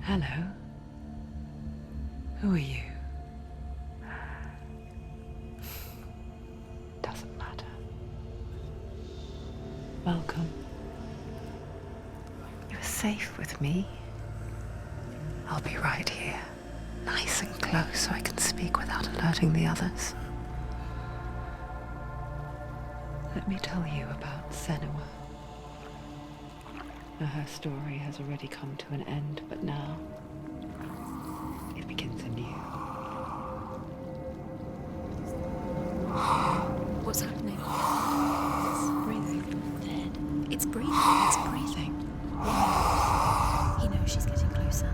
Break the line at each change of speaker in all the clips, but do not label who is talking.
Hello. Who are you? Doesn't matter. Welcome. You're safe with me. I'll be right here, nice and close so I can speak without alerting the others. Let me tell you about Senua. Her story has already come to an end, but now it begins anew.
What's happening? It's breathing. Dead. It's breathing. It's breathing. Why? He knows she's getting closer.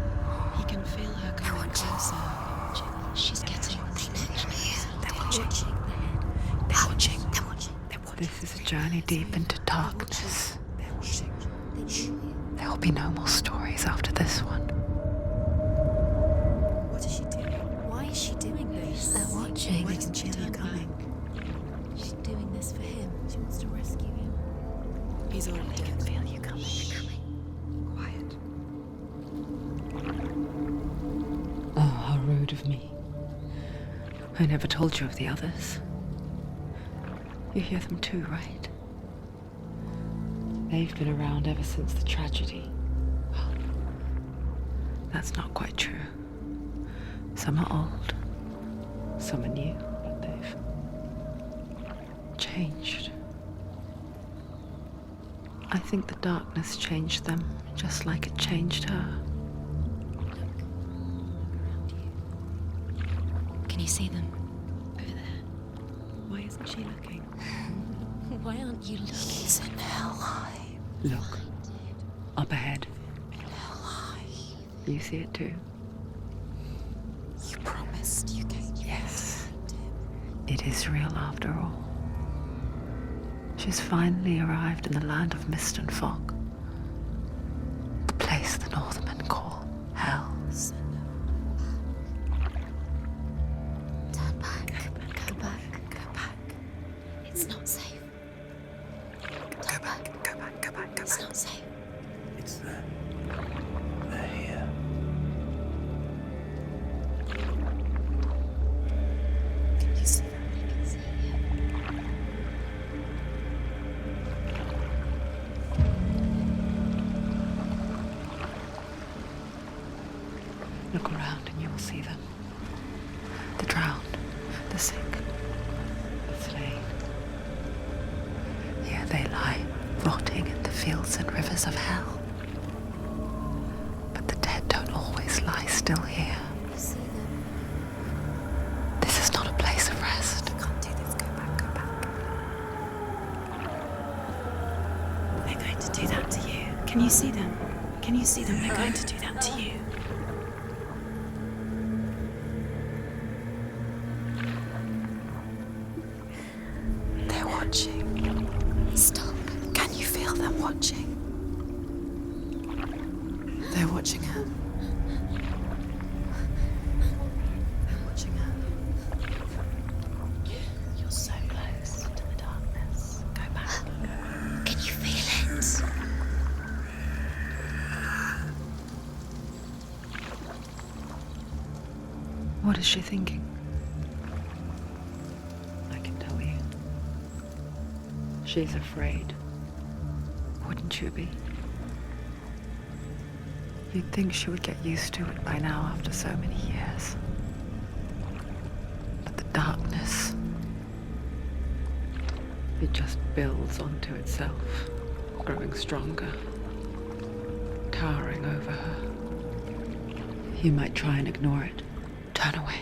He can feel her coming closer. She's getting closer. They're watching. They're watching. They're watching. They're watching.
This is a journey deep into darkness.
They're watching.
There will be no more stories after this one.
What is she doing? Why is she doing this? They're watching.
Why doesn't she turn back?
She's doing this for him. She wants to rescue him.
He's already dead.
I can feel you coming.
Quiet.
Oh, how rude of me. I never told you of the others. You hear them too, right? They've been around ever since the tragedy. Well, that's not quite true. Some are old, some are new, but they've changed. I think the darkness changed them, just like it changed her.
Can you see them? Over there.
Why isn't she looking?
Why aren't you looking?
He's in hell high.
Look, up ahead.
In hell high.
You see it too?
You promised you came.
Yes. It is real after all. She's finally arrived in the land of mist and fog. The place the Northmen call Hell.
Turn back. Go back. Go back. It's not safe.
Go back. Go back. Go back. Go
It's
back.
not safe.
It's them. They're here.
Can you see them?
I can see you.
Look around and you will see them. The drowned, the sick, the slain. Here they lie, rotting in the fields and rivers of hell. But the dead don't always lie still here.
You see them.
This is not a place of rest.
You can't do this. Go back. Go back. They're going to do that to you. Can you see them? Can you see them? They're going to do that to you. They're watching.
Stop.
Can you feel them watching? They're watching her. They're watching her. You're so close to the darkness. Go back.
Can you feel it?
What is she thinking? I can tell you. She's afraid. Wouldn't you be? You'd think she would get used to it by now after so many years. But the darkness, it just builds onto itself, growing stronger, towering over her. You might try and ignore it, turn away.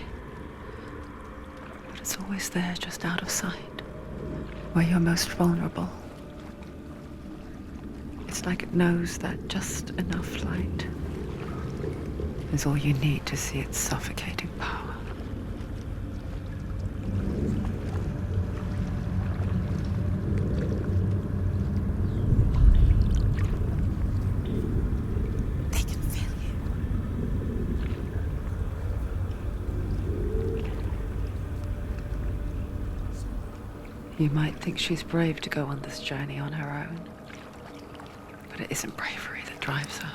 But it's always there, just out of sight, where you're most vulnerable. It's like it knows that just enough light is all you need to see its suffocating power.
They can feel you.
You might think she's brave to go on this journey on her own, but it isn't bravery that drives her.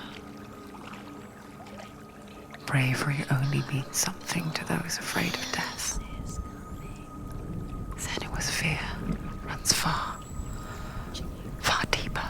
bravery only means something to those afraid of death. Senua's fear runs far, far deeper.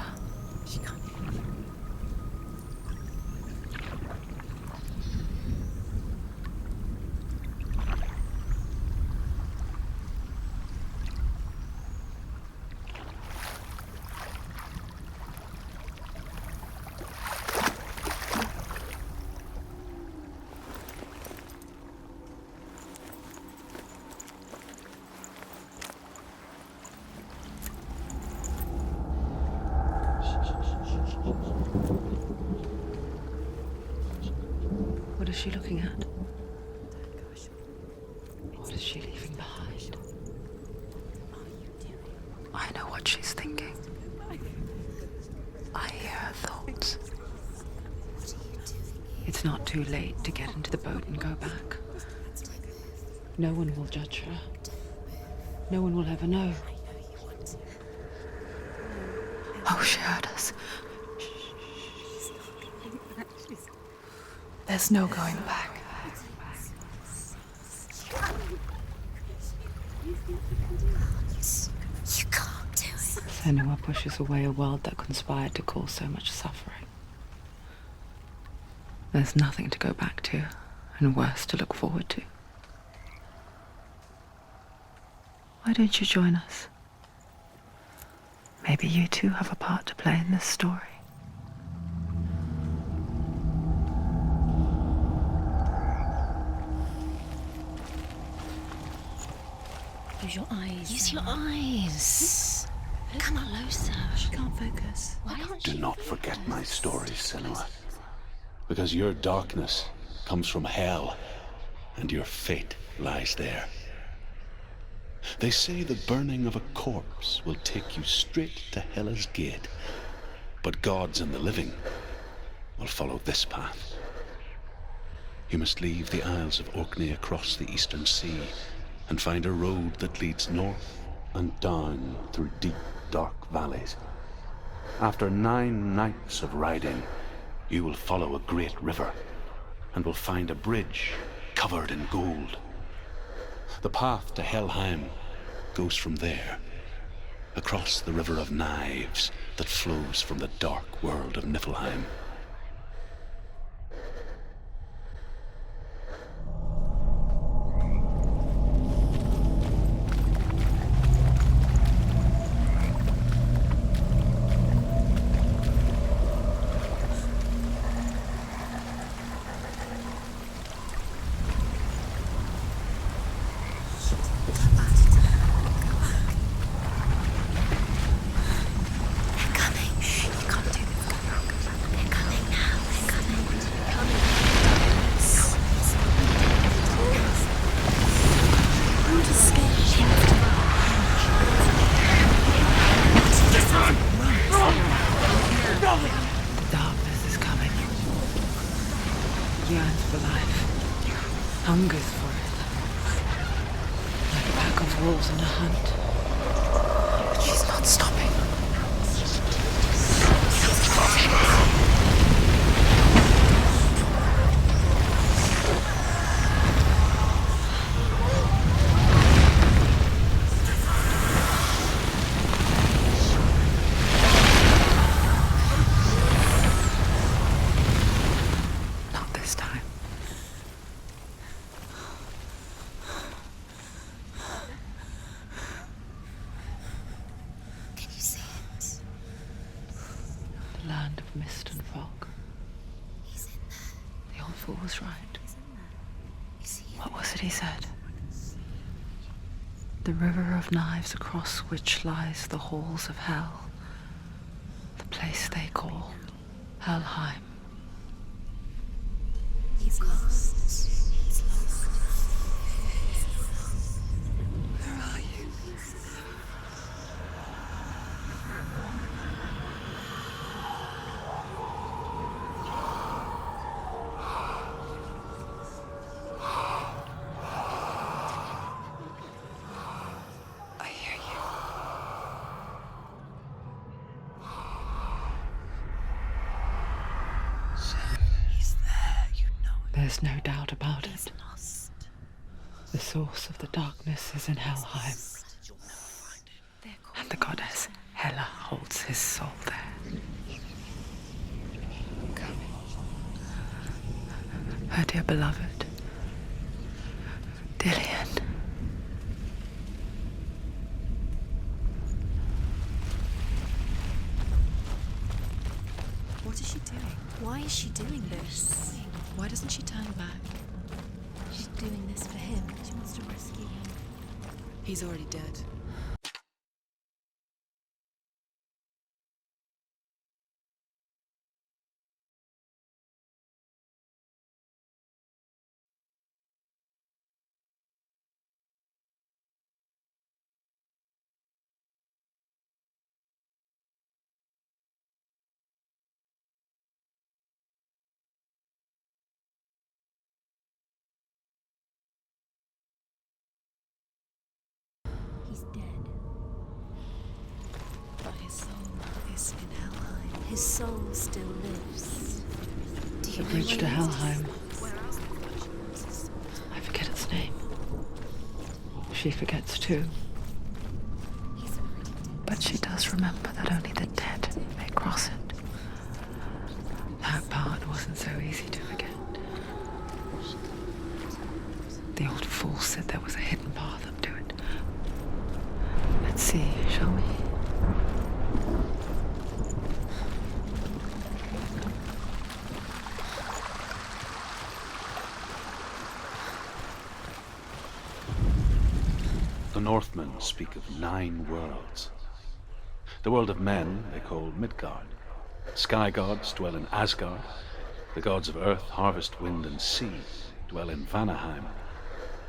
What is she looking at? What is she leaving behind? I know what she's thinking. I hear her thoughts. It's not too late to get into the boat and go back. No one will judge her. No one will ever know. Oh, she heard us.
There's no going back.
You can't do it.
Senua pushes away a world that conspired to cause so much suffering. There's nothing to go back to, and worse to look forward to. Why don't you join us? Maybe you too have a part to play in this story.
Use your eyes. Use your eyes. Come closer.
She can't focus.
Why can't
Do not forget my stories, Senua. Because your darkness comes from hell, and your fate lies there. They say the burning of a corpse will take you straight to Hela's gate, but gods and the living will follow this path. You must leave the Isles of Orkney across the eastern sea and find a road that leads north and down through deep, dark valleys. After 9 nights of riding, you will follow a great river and will find a bridge covered in gold. The path to Helheim goes from there, across the river of knives that flows from the dark world of Niflheim.
Darkness is coming. Yearns for life. Hungers for it. Like a pack of wolves in a hunt. But she's not stopping. Not this time.
Can you see it?
The land of mist and fog.
He's in there.
The old fool was right.
He's in there. You see it?
What was it he said? The river of knives across which lies the halls of hell. The place they call Helheim.
He's lost. He's lost.
Where are you? I hear you.
He's there, you know it.
There's no doubt about
He's
it.
lost.
The source of the darkness is in Helheim, and the goddess Hela holds his soul there. Her dear beloved, Dillian.
What is she doing?
Why is she doing this?
Why doesn't she turn back?
She's doing this for him. She wants to rescue him.
He's already dead.
He's dead.
But his soul is in Helheim.
His soul still lives. Do you
The
know
bridge
where
to
it is?
Helheim. I forget its name. She forgets too.
He's already dead.
But she does remember that only the dead may cross it. That part wasn't so easy to forget. The old fool said there was a hidden path up to it. Let's see, shall we?
The Northmen speak of 9 worlds. The world of men they call Midgard. Sky gods dwell in Asgard. The gods of earth, harvest, wind, and sea dwell in Vanaheim.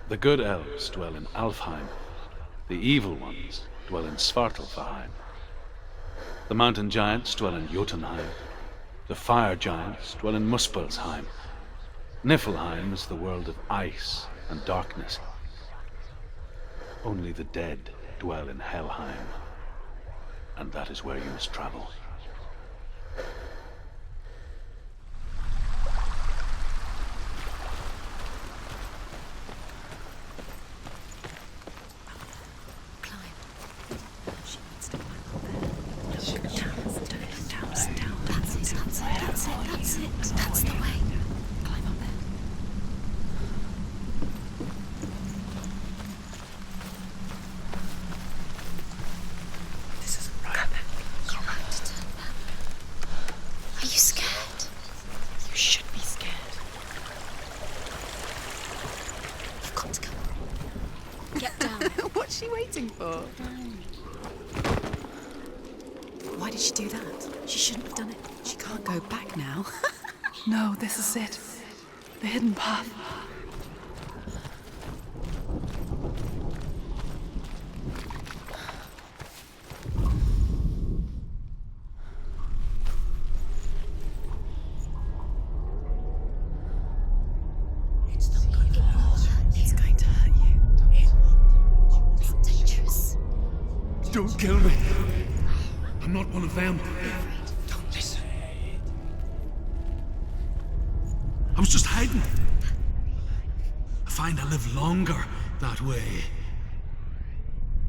The good elves dwell in Alfheim. The evil ones dwell in Svartalfheim. The mountain giants dwell in Jotunheim. The fire giants dwell in Muspelheim. Niflheim is the world of ice and darkness. Only the dead dwell in Helheim, and that is where you must travel.
Climb. She needs to climb up there. Down. That's it. That's the way. Climb up there.
This isn't right.
You have to turn back. Are you scared?
You should be scared.
You've got to come. Get down.
What's she waiting for? Why did she do that?
She shouldn't have done it.
She can't go back now.
No, this is it. The hidden path.
It's not going to hurt.
It's going to hurt you.
It's dangerous.
Don't kill me. I'm not one of them.
Don't listen.
I was just hiding. I find I live longer that way.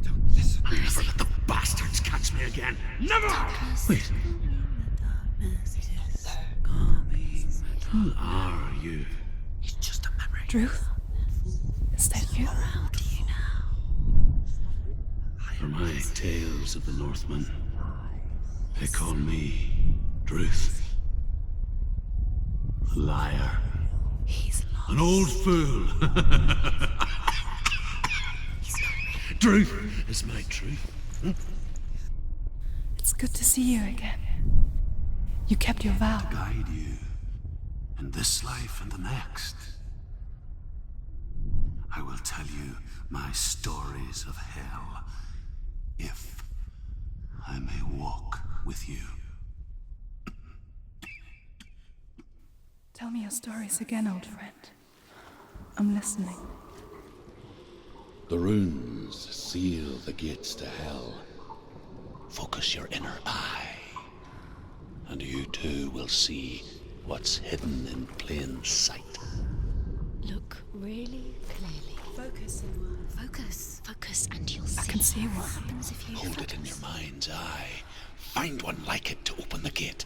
Don't listen.
I'll never let the bastards catch me again. Never! Wait, who are you?
It's just a memory.
Druth? Is that you?
How do you know?
For my tales of the Northmen, they call me Druth. A liar.
He's lost.
An old fool. Truth is my truth.
It's good to see you again. You kept your vow.
Guide you in this life and the next. I will tell you my stories of hell, if I may walk with you.
Tell me your stories again, old friend. I'm listening.
The runes seal the gates to hell. Focus your inner eye, and you too will see what's hidden in plain sight.
Look really clearly.
Focus, Senua.
Focus, and you'll see.
I can see
what
one.
happens if you
Hold
focus.
it in your mind's eye. Find one like it to open the gate.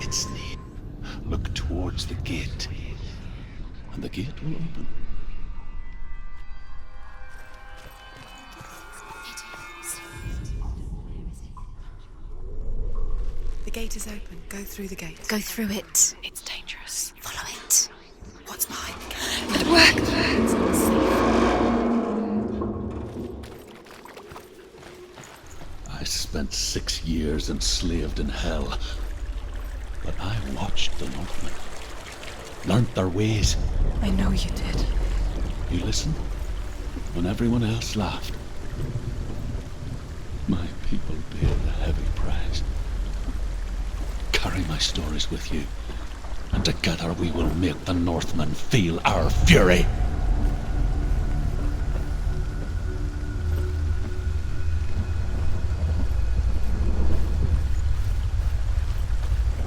It's near. Look towards the gate, and the gate will open.
The gate is open. Go through the gate.
Go through it.
It's dangerous.
Follow it.
What's behind the gate? It worked! It's not safe.
I spent 6 years enslaved in hell, but I watched the Northmen, learnt their ways.
I know you did.
You listened when everyone else laughed. My people paid a heavy price. Carry my stories with you, and together we will make the Northmen feel our fury.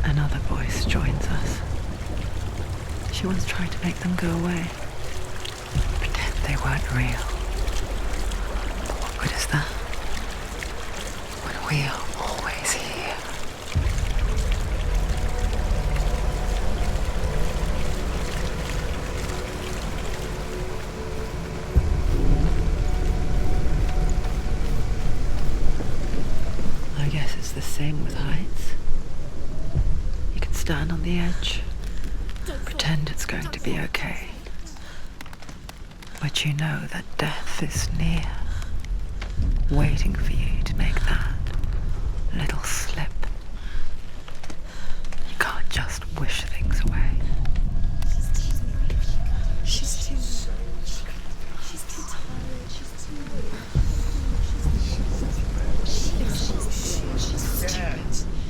Another voice joins us. She once tried to make them go away. Pretend they weren't real. But what good is that? When we are always here. I guess it's the same with heights. You can stand on the edge, pretend it's going to be okay. But you know that death is near, waiting for you to make that little slip. You can't just wish things away.
She's too tired. She's too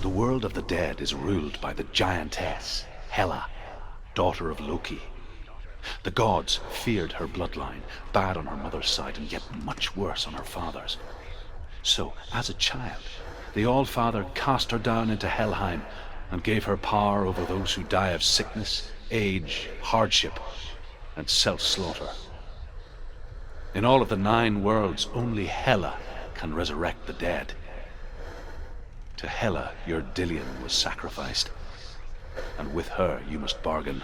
The world of the dead is ruled by the giantess, Hela, daughter of Loki. The gods feared her bloodline, bad on her mother's side and yet much worse on her father's. So, as a child, the All-Father cast her down into Helheim and gave her power over those who die of sickness, age, hardship, and self-slaughter. In all of the 9 worlds, only Hela can resurrect the dead. To Hela, your Dillion was sacrificed, and with her you must bargain.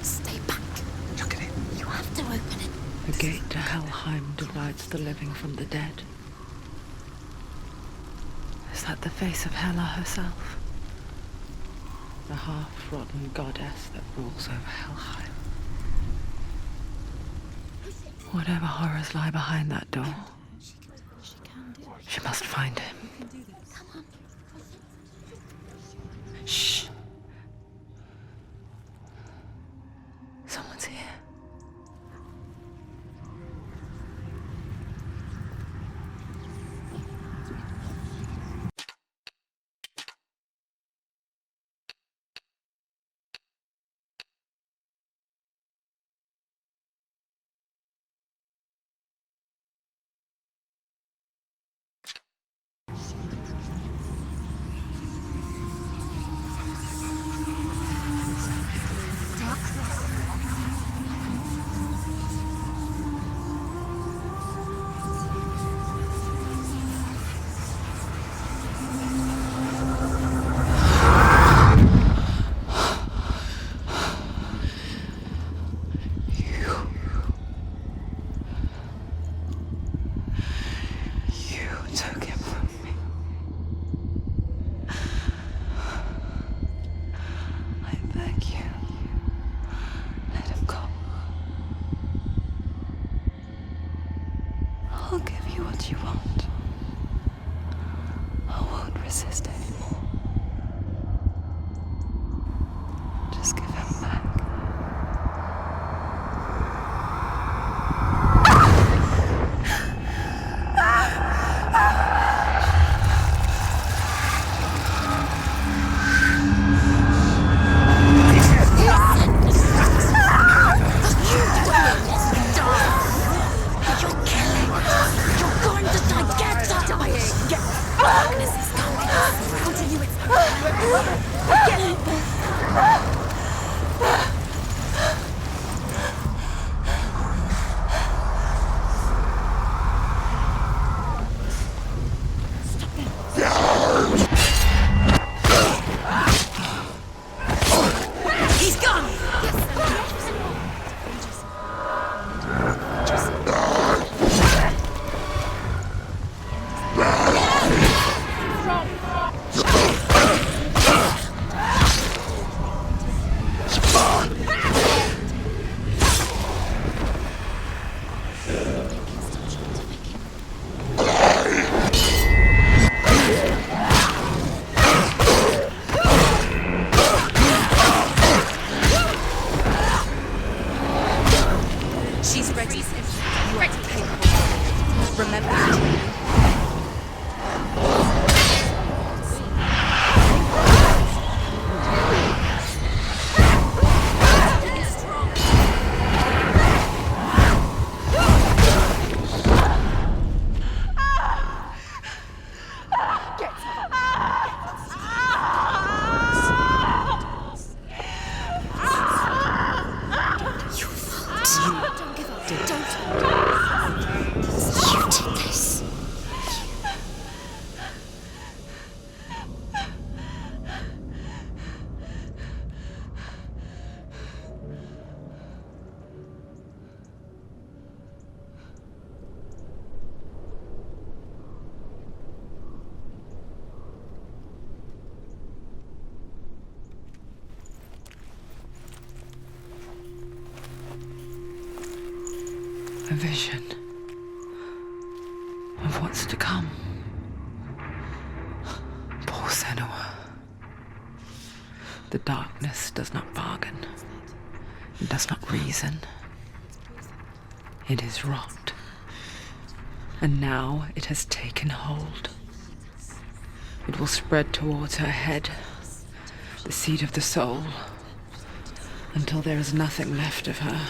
Stay back.
Look at it.
You have to open it.
The gate to Helheim divides the living from the dead. Is that the face of Hela herself? The half-rotten goddess that rules over Helheim. Whatever horrors lie behind that door,
She can do it.
she must find him. Shh. Someone's here.
He's gone! She's ready. You are capable. Remember that. Don't give up. Don't. You did this.
A vision of what's to come. Poor Senua. The darkness does not bargain. It does not reason. It is rot. And now it has taken hold. It will spread towards her head, the seat of the soul, until there is nothing left of her.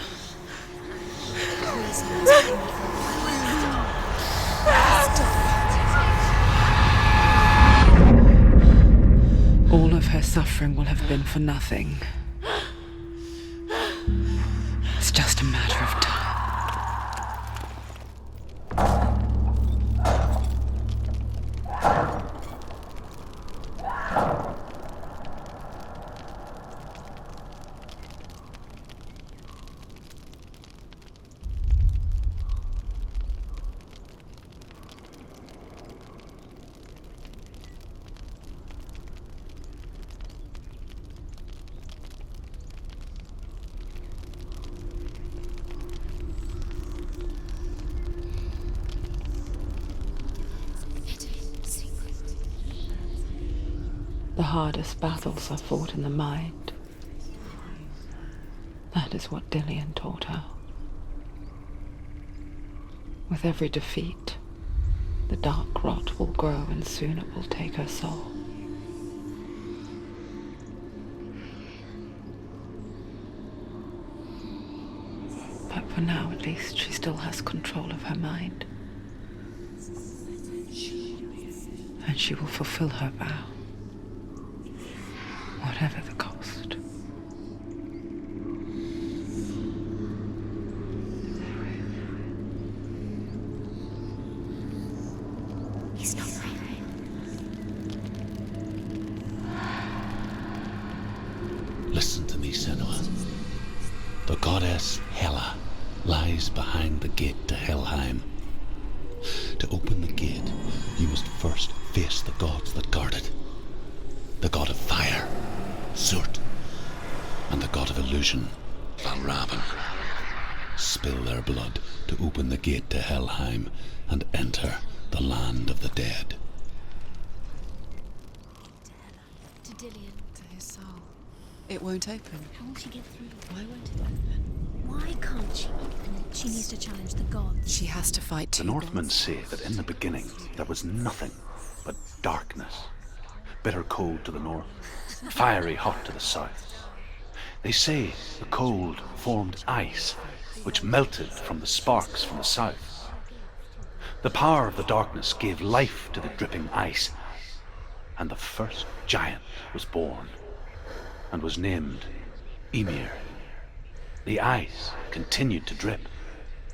All of her suffering will have been for nothing. It's just a matter of time. The hardest battles are fought in the mind. That is what Dillian taught her. With every defeat, the dark rot will grow and soon it will take her soul. But for now, at least, she still has control of her mind. And she will fulfill her vow. Whatever the cost.
He's not right.
Listen to me, Senua. The goddess Hela lies behind the gate to Helheim. To open the gate, you must first face the gods that guard it. The god of fire, Surt, and the god of illusion, Valravn. Spill their blood to open the gate to Helheim and enter the land of the dead.
To Dillian.
To his soul. It won't open.
How will she get through?
Why won't it open?
Why can't she open it? She needs to challenge the gods.
She has to fight
The
two
Northmen
gods.
say that in the beginning there was nothing but darkness. Bitter cold to the north, fiery hot to the south. They say the cold formed ice, which melted from the sparks from the south. The power of the darkness gave life to the dripping ice, and the first giant was born, and was named Ymir. The ice continued to drip,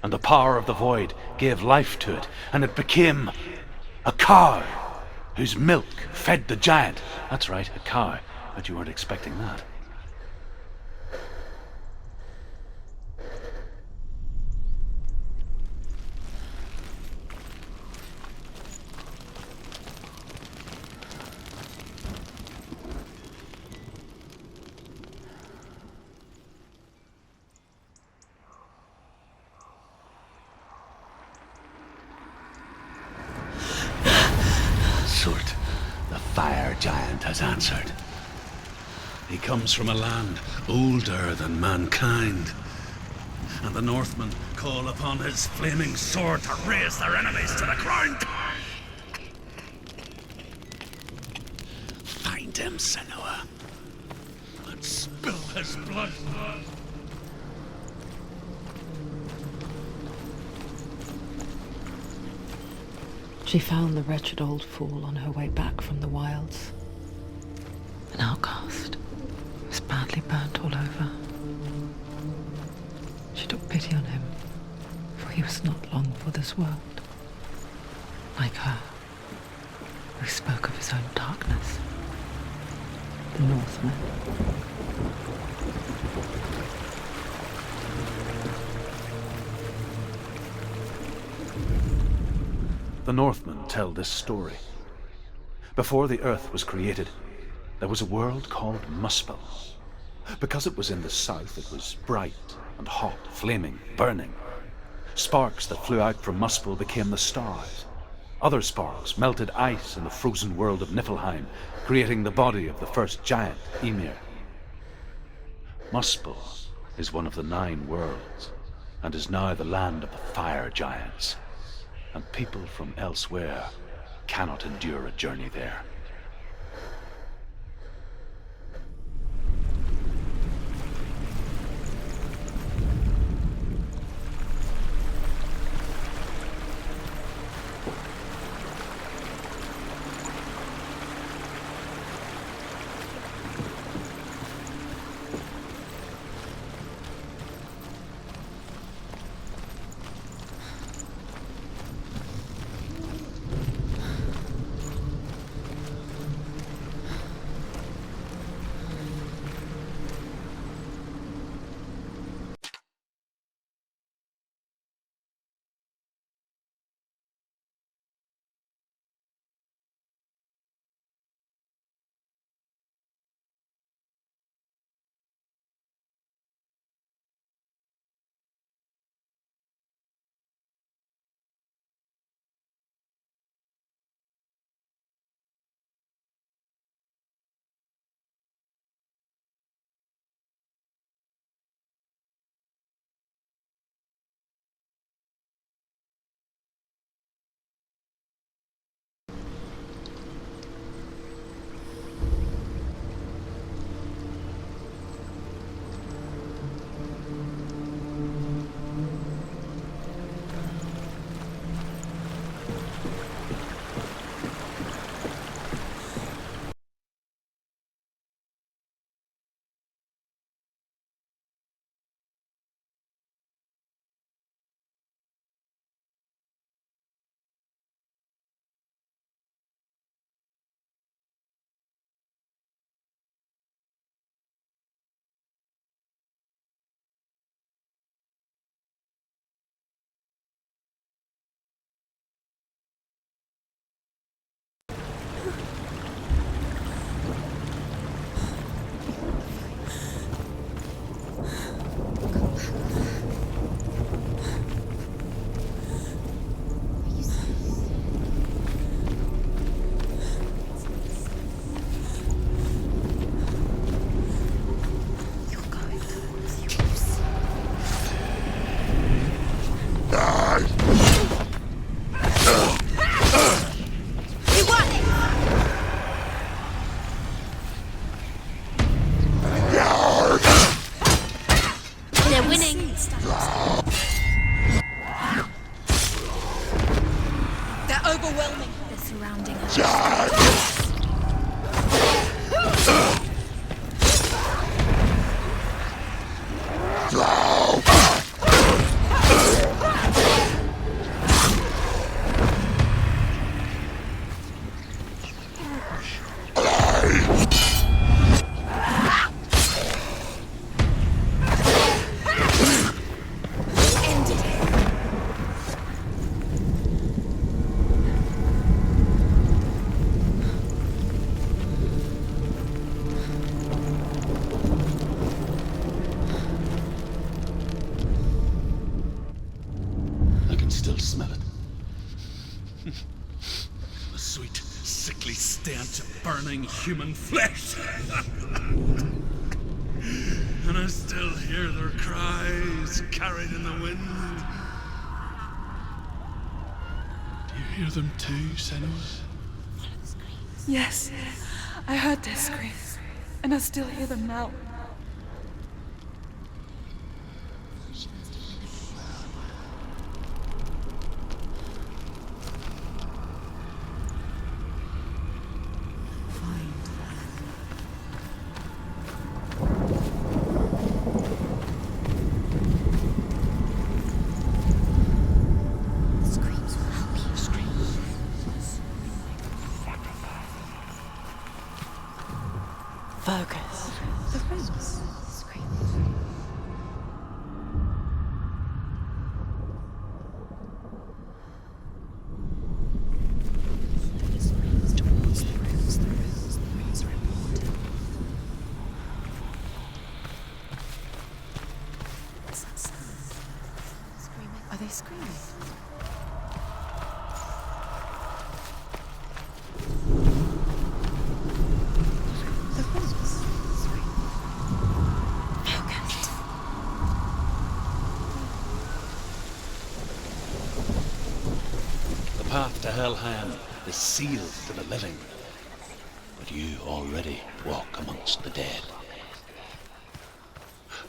and the power of the void gave life to it, and it became a cow whose milk fed the giant. That's right, a cow. But you weren't expecting that. Surt, the fire giant, has answered. He comes from a land older than mankind, and the Northmen call upon his flaming sword to raze their enemies to the ground. Find him, Senua, and spill his blood.
She found the wretched old fool on her way back from the wilds. An outcast. He was badly burnt all over. She took pity on him, for he was not long for this world. Like her, who spoke of his own darkness. The Northman.
The Northmen tell this story. Before the earth was created, there was a world called Muspel. Because it was in the south, it was bright and hot, flaming, burning. Sparks that flew out from Muspel became the stars. Other sparks melted ice in the frozen world of Niflheim, creating the body of the first giant, Ymir. Muspel is one of the 9 worlds, and is now the land of the fire giants. And people from elsewhere cannot endure a journey there.
The sweet, sickly stench of burning human flesh. And I still hear their cries carried in the wind. Do you hear them too, Senua?
Yes, I heard their screams, and I still hear them now.
Focus.
The roots. Are they screaming? The roots. Focused.
The path to Helheim is sealed to the living, but you already walk amongst the dead.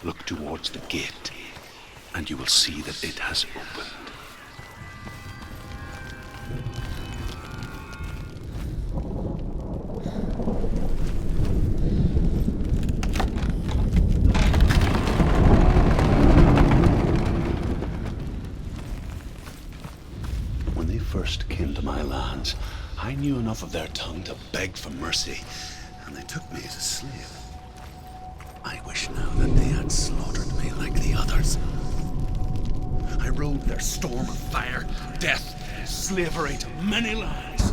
Look towards the gate, and you will see that it has opened. When they first came to my lands, I knew enough of their tongue to beg for mercy, and they took me as a slave. I wish now that they had slaughtered me like the others. I rode their storm of fire, death, and slavery to many lands.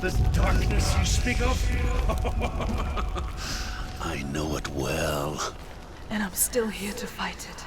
This darkness you speak of? I know it well.
And I'm still here to fight it.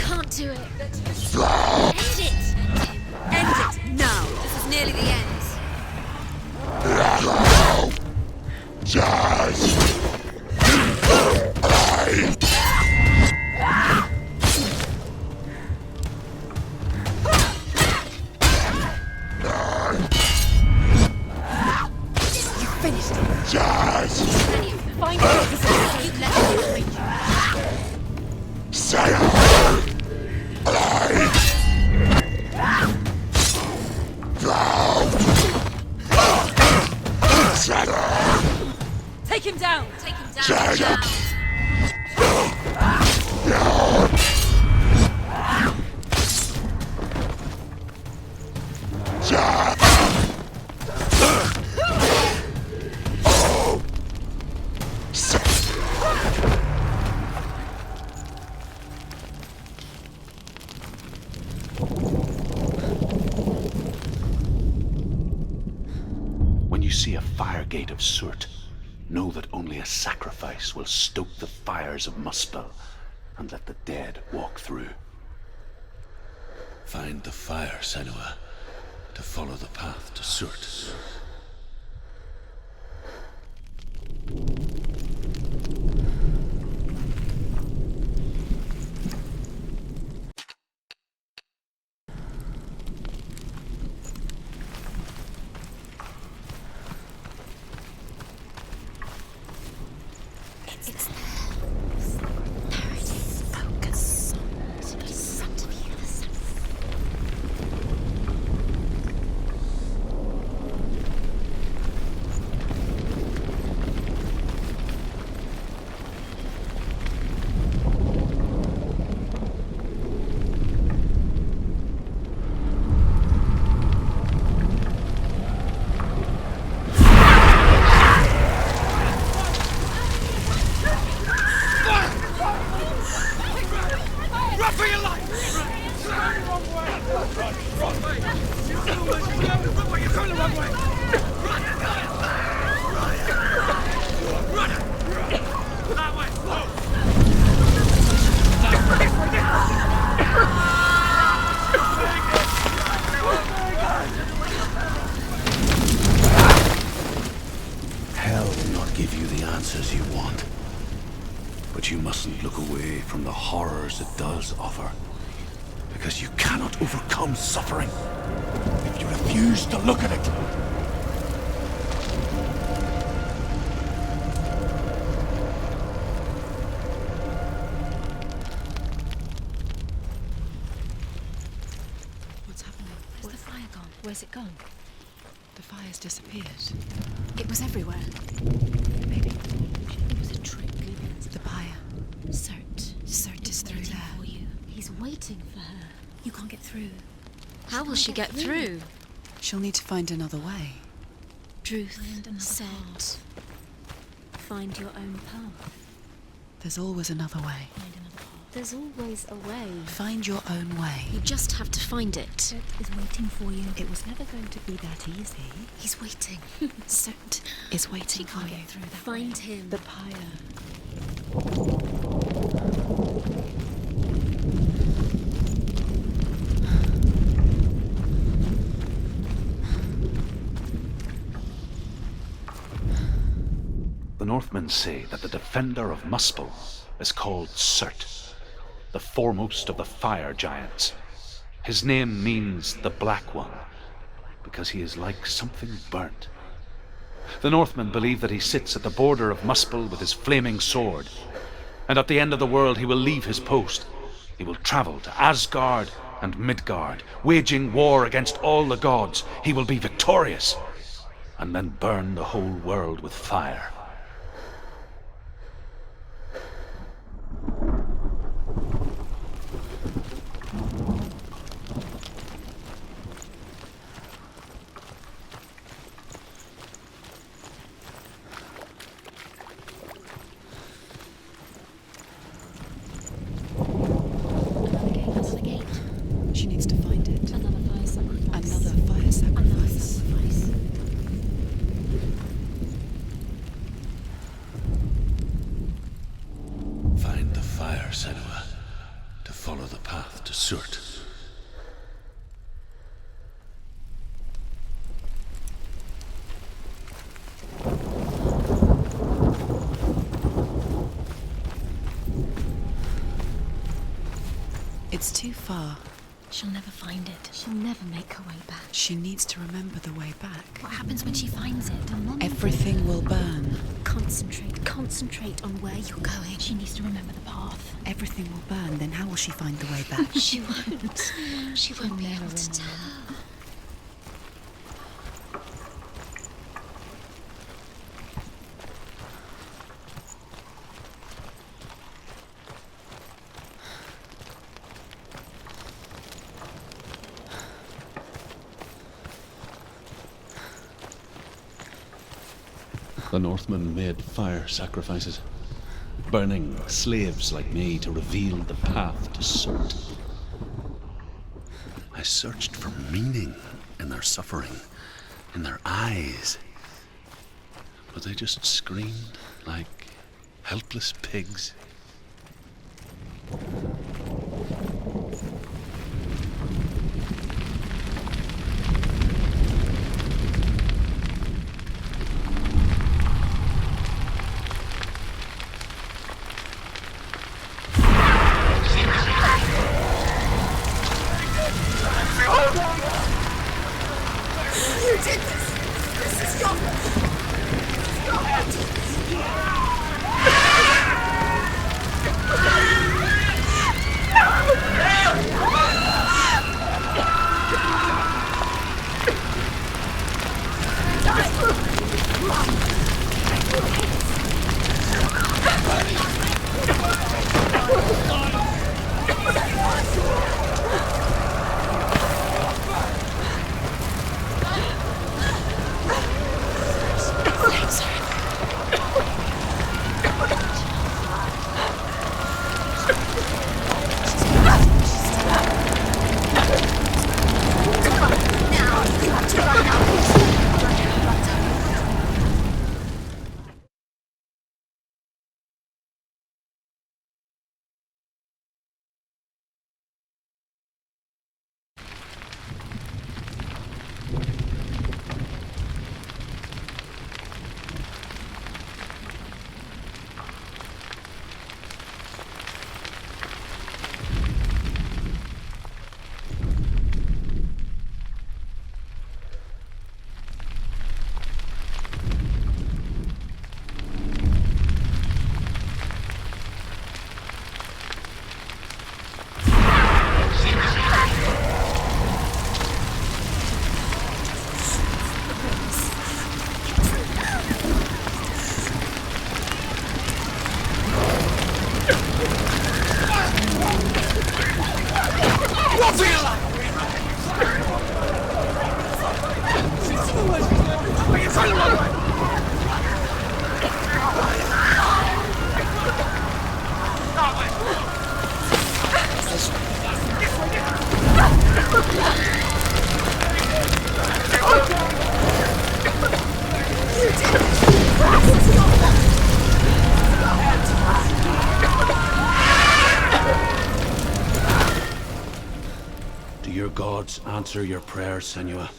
Can't do it. End it! End it now! This is nearly the end. You finished it. Find out this is you let me find you. Take him down! Take him down!
When you see a fire gate of soot, know that only a sacrifice will stoke the fires of Muspel and let the dead walk through. Find the fire, Senua, to follow the path to Surt.
It's there. There it is. Focus. To be front of you.
But you mustn't look away from the horrors it does offer. Because you cannot overcome suffering if you refuse to look at it.
What's happening?
Where's the fire gone? Where's it gone?
The fire's disappeared.
It was everywhere.
Maybe
It was a trick.
the pyre.
Cert
is through
waiting
there.
for you. He's waiting for her. You can't get through.
How will she get through?
She'll need to find another way.
Truth
Find another
said,
path. Find your own path.
There's always another way.
Find another path. There's always a way.
Find your own way.
you just have to find it.
Cert is waiting for you.
It was never going to be that easy.
He's waiting. Cert.
It's waiting
She
for
can't
you.
get through that
Find
way.
him.
The pyre.
The Northmen say that the defender of Muspel is called Cert, the foremost of the fire giants. His name means the Black One, because he is like something burnt. The Northmen believe that he sits at the border of Muspel with his flaming sword, and at the end of the world he will leave his post. He will travel to Asgard and Midgard, waging war against all the gods. He will be victorious, and then burn the whole world with fire.
Another gate.
She needs to find it.
Another fire sacrifice.
Another fire sacrifice.
Find the fire, Senua, to follow the path to Surt.
It's too far.
She'll never find it. She'll never make her way back.
She needs to remember the way back.
What happens when she finds it?
Everything will burn.
Concentrate on where you're going. She needs to remember the path.
Everything will burn. Then how will she find the way back?
She won't. She won't be able to tell.
The Northmen made fire sacrifices, burning slaves like me to reveal the path to Surt.
I searched for meaning in their suffering, in their eyes. But they just screamed like helpless pigs. Do your gods answer your prayers, Senua?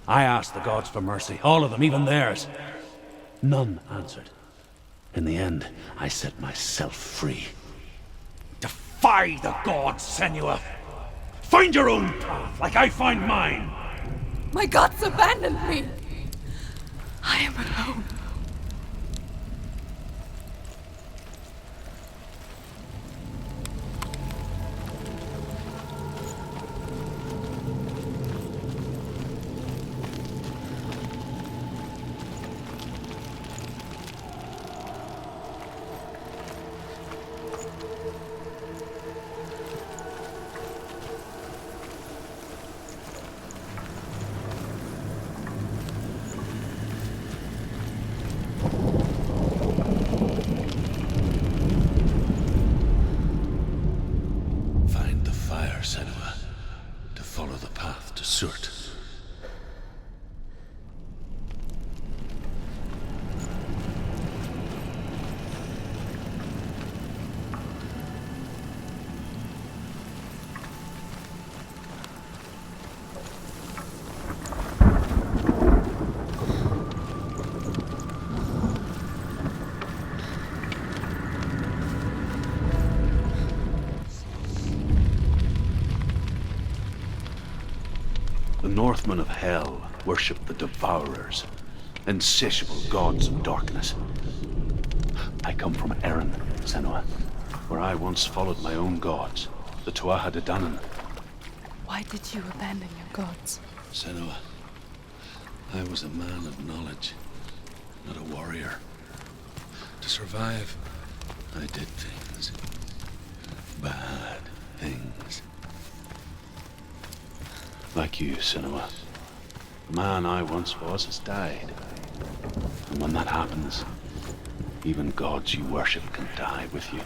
I asked the gods for mercy, all of them, even theirs. None answered. In the end, I set myself free. Defy the gods, Senua! Find your own path, like I find mine!
My gods abandoned me. I am alone.
Find the fire, Senua, to follow the path to Surt. The Northmen of Hell worship the Devourers, insatiable gods of darkness. I come from Erin, Senua, where I once followed my own gods, the Tuatha De Danann.
Why did you abandon your gods?
Senua, I was a man of knowledge, not a warrior. To survive, I did things. Bad things. Like you, Senua. The man I once was has died. And when that happens, even gods you worship can die with you.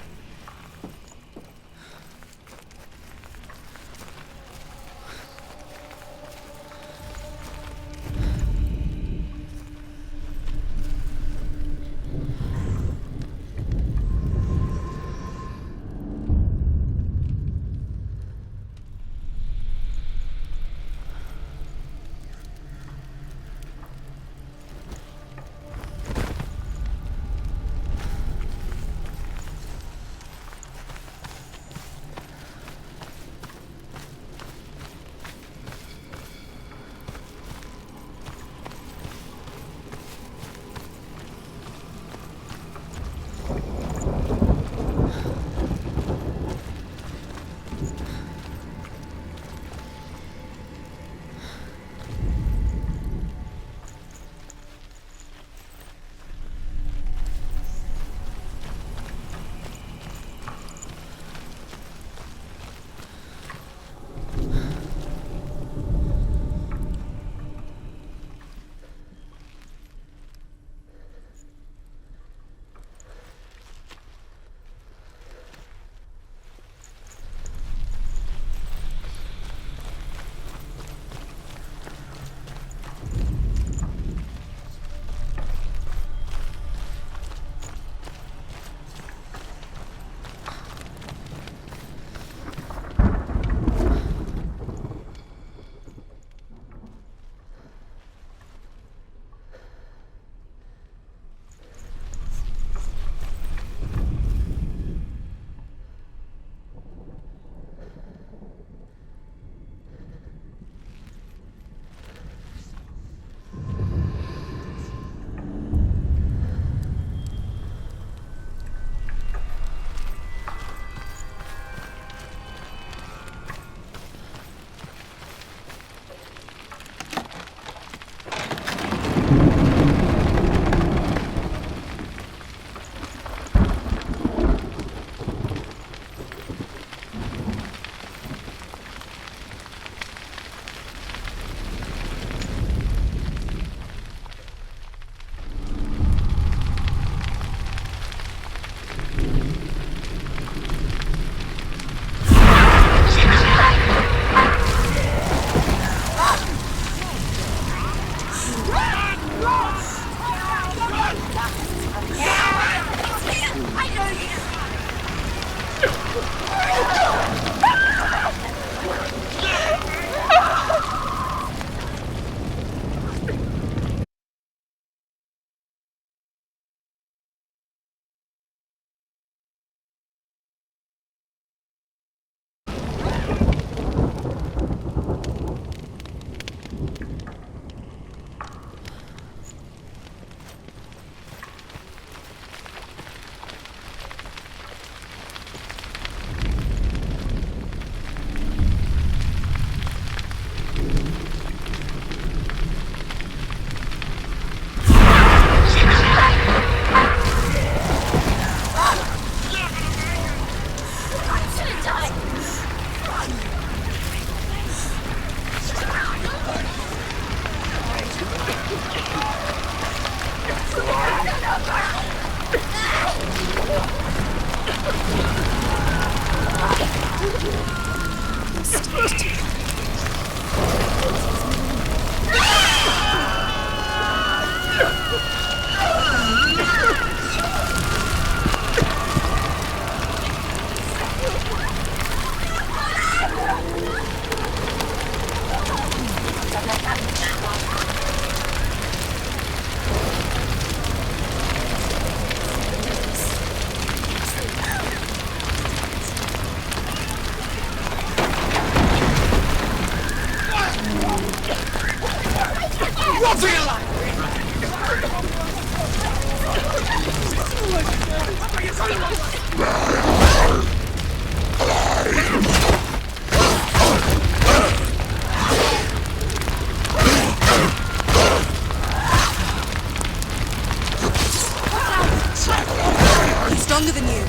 He's stronger than you.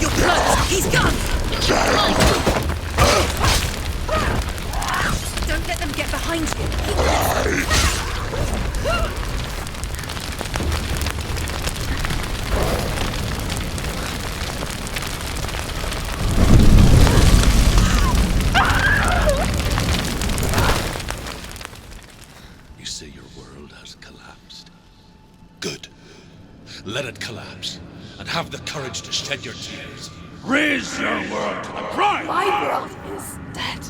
You're close. He's gone. Don't let them get behind you.
You say your world has collapsed. Good. Let it collapse, and have the courage to shed your tears.
Raise your world to the pride!
My world is dead.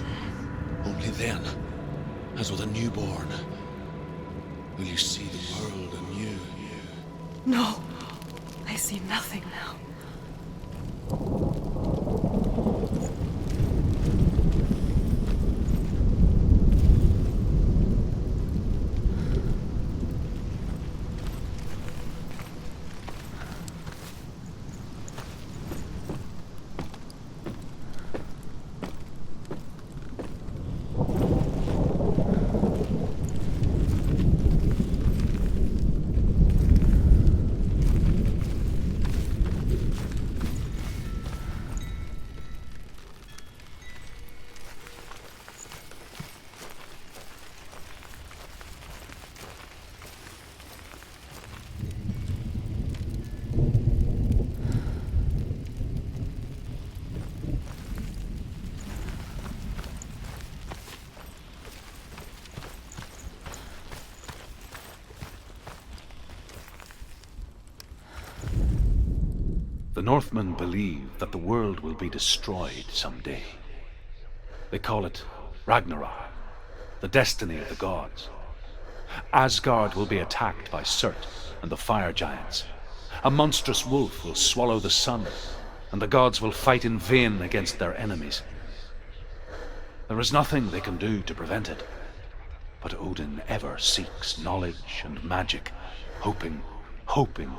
Only then, as with a newborn, will you see the world anew.
No, I see nothing now.
The Northmen believe that the world will be destroyed someday. They call it Ragnarok, the destiny of the gods. Asgard will be attacked by Surt and the fire giants. A monstrous wolf will swallow the sun, and the gods will fight in vain against their enemies. There is nothing they can do to prevent it, but Odin ever seeks knowledge and magic, hoping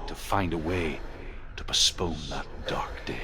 to find a way to postpone that dark day.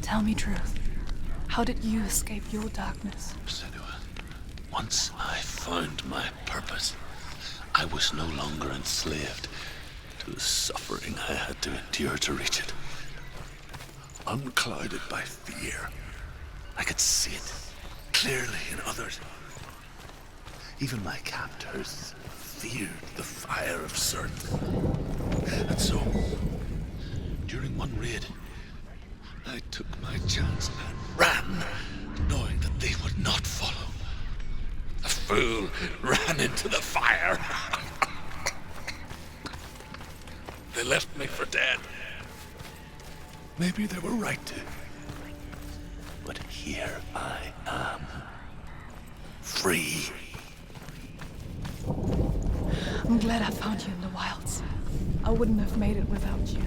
Tell me truth. How did you escape your darkness?
Senua, once I found my purpose, I was no longer enslaved to the suffering I had to endure to reach it. Unclouded by fear, I could see it clearly in others. Even my captors feared the fire of Circe. And so, during one raid, I took my chance and ran, knowing that they would not follow. A fool ran into the fire. They left me for dead. Maybe they were right to. But here I am. Free.
I'm glad I found you in the wilds. I wouldn't have made it without you.